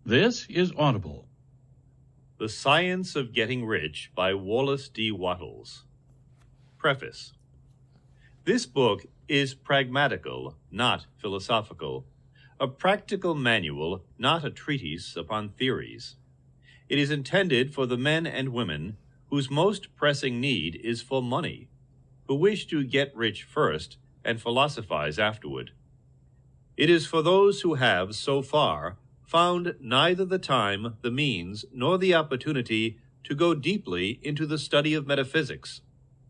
This is Audible. The Science of Getting Rich by Wallace D. Wattles. Preface. This book is pragmatical, not philosophical, a practical manual, not a treatise upon theories. It is intended for the men and women whose most pressing need is for money, who wish to get rich first and philosophize afterward. It is for those who have, so far, found neither the time, the means, nor the opportunity to go deeply into the study of metaphysics,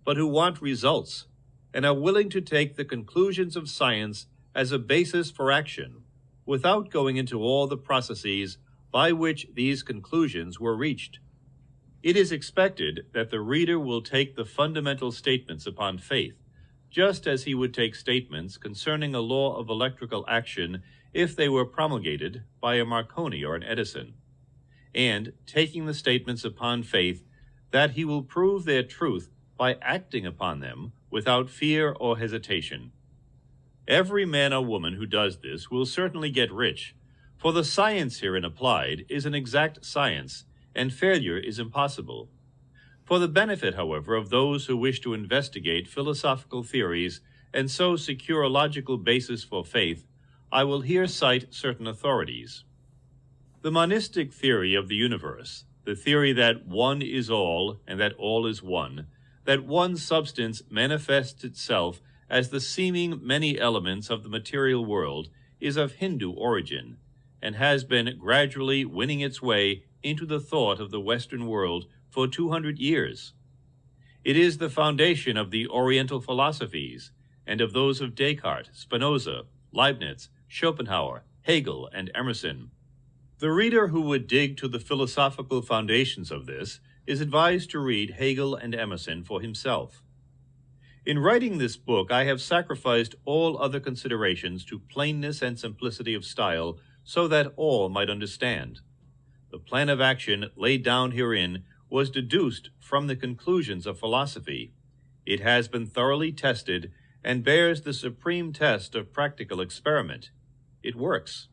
but who want results and are willing to take the conclusions of science as a basis for action, without going into all the processes by which these conclusions were reached. It is expected that the reader will take the fundamental statements upon faith, just as he would take statements concerning a law of electrical action if they were promulgated by a Marconi or an Edison, and taking the statements upon faith that he will prove their truth by acting upon them without fear or hesitation. Every man or woman who does this will certainly get rich, for the science herein applied is an exact science, and failure is impossible. For the benefit, however, of those who wish to investigate philosophical theories and so secure a logical basis for faith, I will here cite certain authorities. The monistic theory of the universe, the theory that one is all and that all is one, that one substance manifests itself as the seeming many elements of the material world, is of Hindu origin, and has been gradually winning its way into the thought of the Western world for 200 years. It is the foundation of the Oriental philosophies and of those of Descartes, Spinoza, Leibniz, Schopenhauer, Hegel, and Emerson. The reader who would dig to the philosophical foundations of this is advised to read Hegel and Emerson for himself. In writing this book, I have sacrificed all other considerations to plainness and simplicity of style so that all might understand. The plan of action laid down herein was deduced from the conclusions of philosophy. It has been thoroughly tested and bears the supreme test of practical experiment. It works.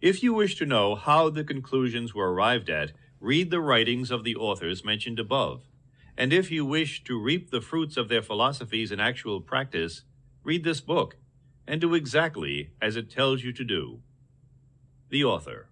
If you wish to know how the conclusions were arrived at, read the writings of the authors mentioned above. And if you wish to reap the fruits of their philosophies in actual practice, read this book and do exactly as it tells you to do. The author.